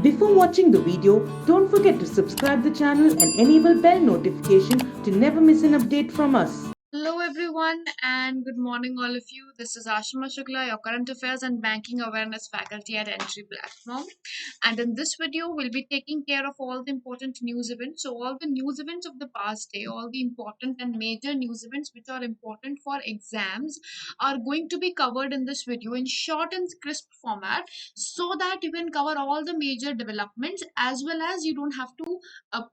Before watching the video, don't forget to subscribe the channel and enable bell notification to never miss an update from us. Hello everyone and good morning all of you. This is Ashima Shukla, your current affairs and banking awareness faculty at Entry Platform. And in this video, we'll be taking care of all the important news events. So all the news events of the past day, all the important and major news events which are important for exams are going to be covered in this video in short and crisp format so that you can cover all the major developments as well as you don't have to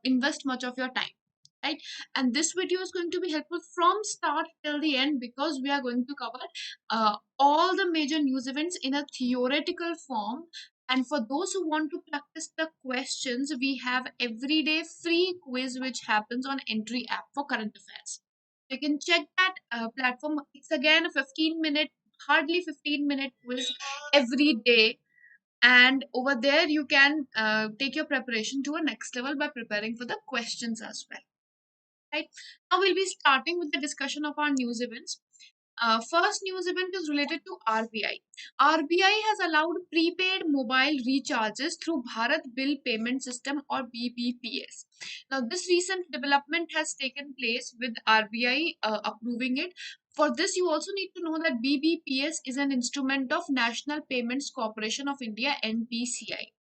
invest much of your time, right? And this video is going to be helpful from start till the end because we are going to cover all the major news events in a theoretical form. And for those who want to practice the questions, we have everyday free quiz which happens on Entry app for current affairs. You can check that platform. It's again a 15-minute, hardly 15-minute quiz every day, and over there you can take your preparation to a next level by preparing for the questions as well. Right. Now we'll be starting with the discussion of our news events. First news event is related to RBI. RBI has allowed prepaid mobile recharges through Bharat Bill Payment System or BBPS. Now this recent development has taken place with RBI approving it. For this, you also need to know that BBPS is an instrument of National Payments Corporation of India (NPCI).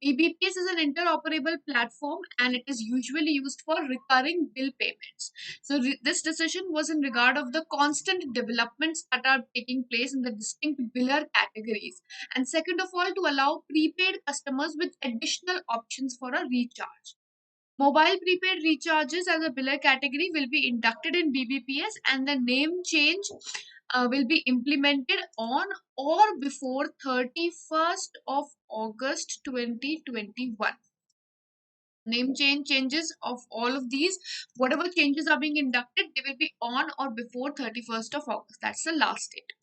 BBPS is an interoperable platform and it is usually used for recurring bill payments. So this decision was in regard of the constant developments that are taking place in the distinct biller categories. And second of all, to allow prepaid customers with additional options for a recharge. Mobile prepaid recharges as a biller category will be inducted in BBPS and the name change will be implemented on or before 31st of August 2021. Name changes of all of these, whatever changes are being inducted, they will be on or before 31st of August. That's the last date.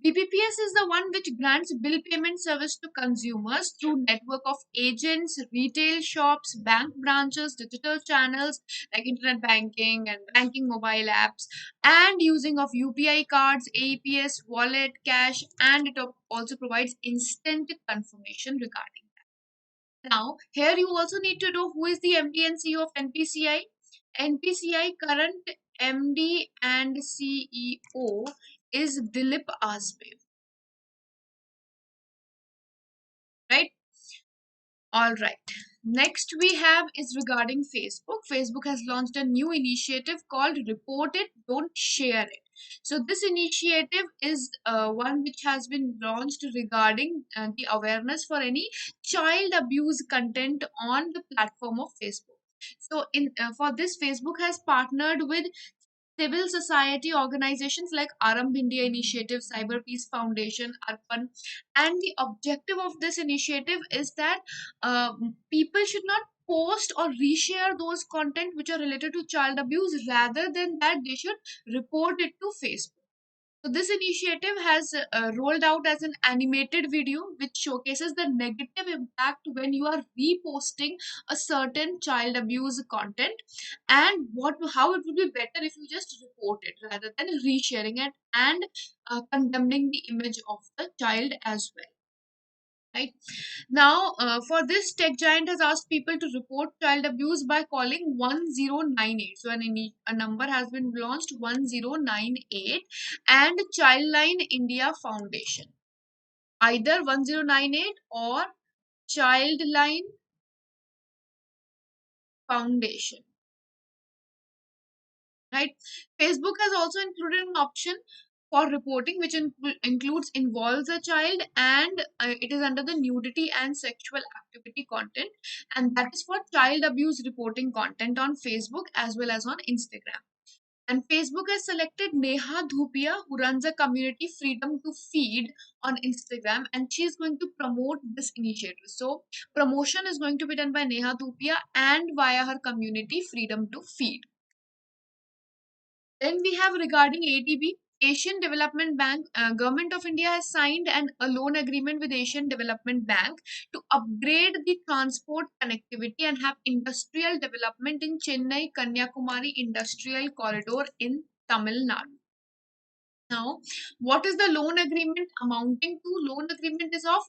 BBPS is the one which grants bill payment service to consumers through network of agents, retail shops, bank branches, digital channels like internet banking and banking mobile apps, and using of UPI cards, AEPS, wallet, cash, and it also provides instant confirmation regarding. Now, here you also need to know who is the MD and CEO of NPCI. NPCI current MD and CEO is Dilip Asbe, right? All right. Next we have is regarding Facebook. Facebook has launched a new initiative called Report It, Don't Share It. So this initiative is one which has been launched regarding the awareness for any child abuse content on the platform of Facebook. So in for this, Facebook has partnered with civil society organizations like Arambh India Initiative, Cyber Peace Foundation, Arpan. And the objective of this initiative is that people should not post or reshare those content which are related to child abuse. Rather than that, they should report it to Facebook. So this initiative has rolled out as an animated video which showcases the negative impact when you are reposting a certain child abuse content, and what how it would be better if you just report it rather than resharing it and condemning the image of the child as well. Right. Now, for this, Tech Giant has asked people to report child abuse by calling 1098. So, a number has been launched 1098 and Childline India Foundation. Either 1098 or Childline Foundation. Right. Facebook has also included an option for reporting which includes involves a child, and it is under the nudity and sexual activity content, and that is for child abuse reporting content on Facebook as well as on Instagram. And Facebook has selected Neha Dhupia, who runs a community Freedom to Feed on Instagram, and she is going to promote this initiative. So promotion is going to be done by Neha Dhupia and via her community Freedom to Feed. Then we have regarding ADB, Asian Development Bank. Government of India has signed a loan agreement with Asian Development Bank to upgrade the transport connectivity and have industrial development in Chennai Kanyakumari Industrial Corridor in Tamil Nadu. Now, what is the loan agreement amounting to? Loan agreement is of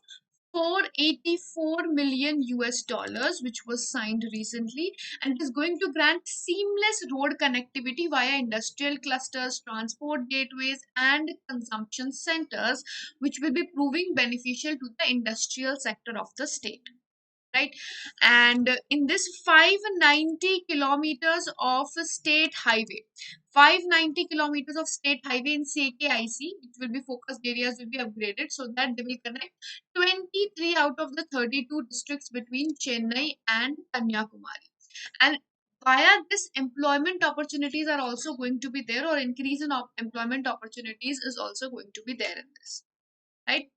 484 million US dollars, which was signed recently, and it is going to grant seamless road connectivity via industrial clusters, transport gateways, and consumption centers, which will be proving beneficial to the industrial sector of the state. Right, and in this 590 kilometers of state highway, 590 kilometers of state highway in CKIC, which will be focused areas will be upgraded so that they will connect 23 out of the 32 districts between Chennai and Kanyakumari. And via this, employment opportunities are also going to be there, or increase in employment opportunities is also going to be there in this. Right.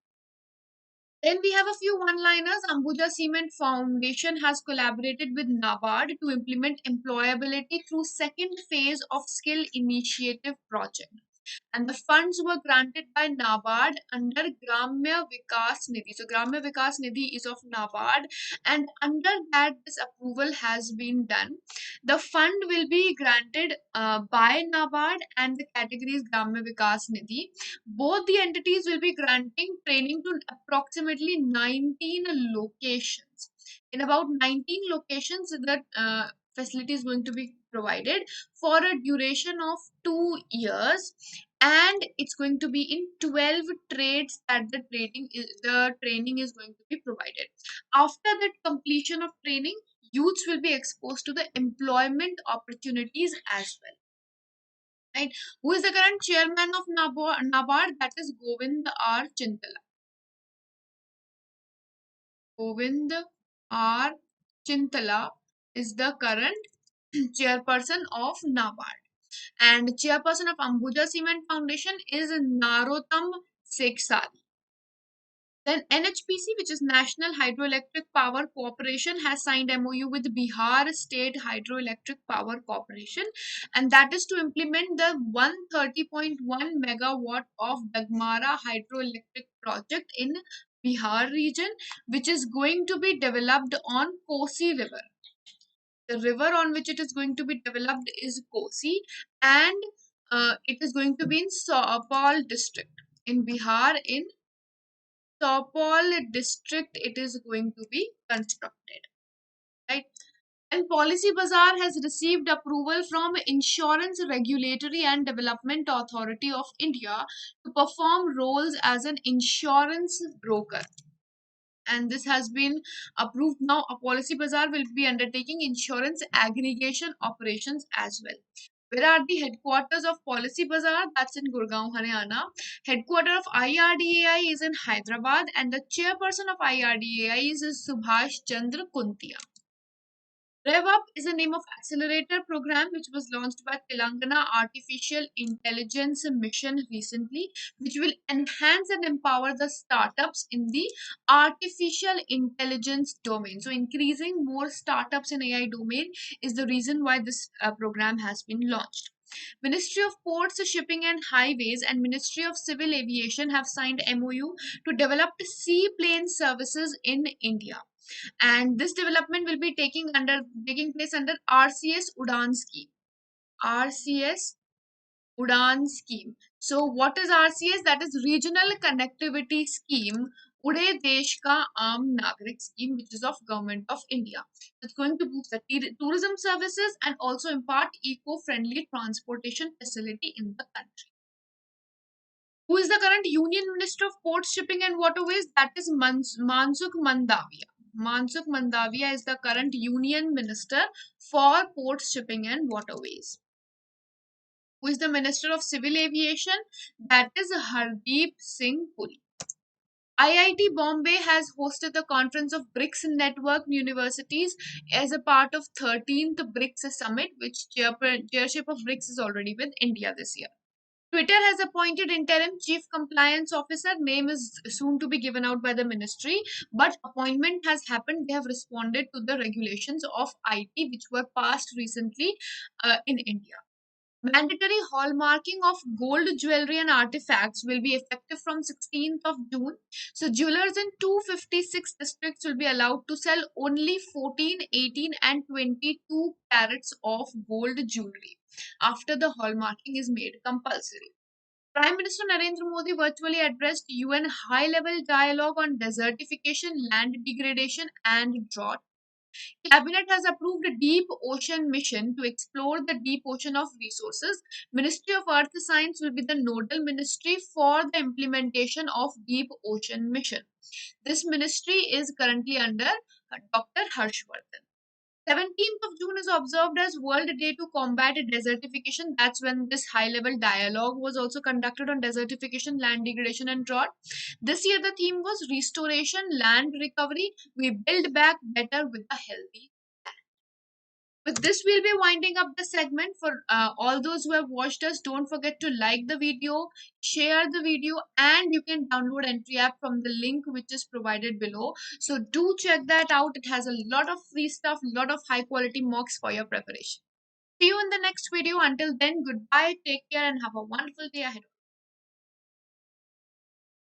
Then we have a few one-liners. Ambuja Cement Foundation has collaborated with NABARD to implement employability through second phase of skill initiative project. And the funds were granted by NABARD under Gramya Vikas Nidhi. So Gramya Vikas Nidhi is of NABARD, and under that this approval has been done. The fund will be granted by NABARD, and the category is Gramya Vikas Nidhi. Both the entities will be granting training to approximately 19 locations. In about 19 locations, the facility is going to be provided for a duration of 2 years, and it's going to be in 12 trades that the training is going to be provided. After the completion of training, youths will be exposed to the employment opportunities as well. Right? Who is the current chairman of NABARD? That is Govind R. Chintala. Govind R. Chintala is the current chairperson of NABARD. And chairperson of Ambuja Cement Foundation is Narottam Seksari. Then NHPC, which is National Hydroelectric Power Corporation, has signed MOU with Bihar State Hydroelectric Power Corporation, and that is to implement the 130.1 megawatt of Dagmara hydroelectric project in Bihar region, which is going to be developed on Kosi River. The river on which it is going to be developed is Kosi, and it is going to be in Saupal district in Bihar. In Saupal district, it is going to be constructed. Right. And Policy Bazaar has received approval from Insurance Regulatory and Development Authority of India to perform roles as an insurance broker. And this has been approved. Now a Policy Bazaar will be undertaking insurance aggregation operations as well. Where are the headquarters of Policy Bazaar? That's in Gurgaon, Haryana. Headquarter of IRDAI is in Hyderabad, and the chairperson of IRDAI is Subhash Chandra Kuntia. RevUp is the name of accelerator program which was launched by Telangana Artificial Intelligence Mission recently, which will enhance and empower the startups in the artificial intelligence domain. So increasing more startups in AI domain is the reason why this program has been launched. Ministry of Ports, Shipping and Highways and Ministry of Civil Aviation have signed MOU to develop seaplane services in India, and this development will be taking place under RCS Udan scheme. RCS Udan scheme. So what is RCS? That is Regional Connectivity Scheme. Ude Desh Ka Aam Nagrik scheme, which is of Government of India. It's going to boost the tourism services and also impart eco-friendly transportation facility in the country. Who is the current Union Minister of Ports, Shipping and Waterways? That is Mansukh Mandavia. Mansukh Mandavia is the current Union Minister for Ports, Shipping and Waterways. Who is the Minister of Civil Aviation? That is Hardeep Singh Puri. IIT Bombay has hosted the conference of BRICS Network Universities as a part of 13th BRICS Summit, which chairship of BRICS is already with India this year. Twitter has appointed interim chief compliance officer. Name is soon to be given out by the ministry, but appointment has happened. They have responded to the regulations of IT which were passed recently in India. Mandatory hallmarking of gold jewelry and artifacts will be effective from 16th of June. So jewelers in 256 districts will be allowed to sell only 14, 18 and 22 carats of gold jewelry after the hallmarking is made compulsory. Prime Minister Narendra Modi virtually addressed UN high-level dialogue on desertification, land degradation, and drought. Cabinet has approved a deep ocean mission to explore the deep ocean of resources. Ministry of Earth Science will be the nodal ministry for the implementation of deep ocean mission. This ministry is currently under Dr. Harshvardhan. 17th of June is observed as World Day to combat desertification. That's when this high level dialogue was also conducted on desertification, land degradation, and drought. This year, the theme was restoration, land recovery. We build back better with a healthy. With this, we'll be winding up the segment. For all those who have watched us, don't forget to like the video, share the video, and you can download Entry app from the link which is provided below. So do check that out. It has a lot of free stuff, lot of high quality mocks for your preparation. See you in the next video. Until then, goodbye, take care, and have a wonderful day ahead.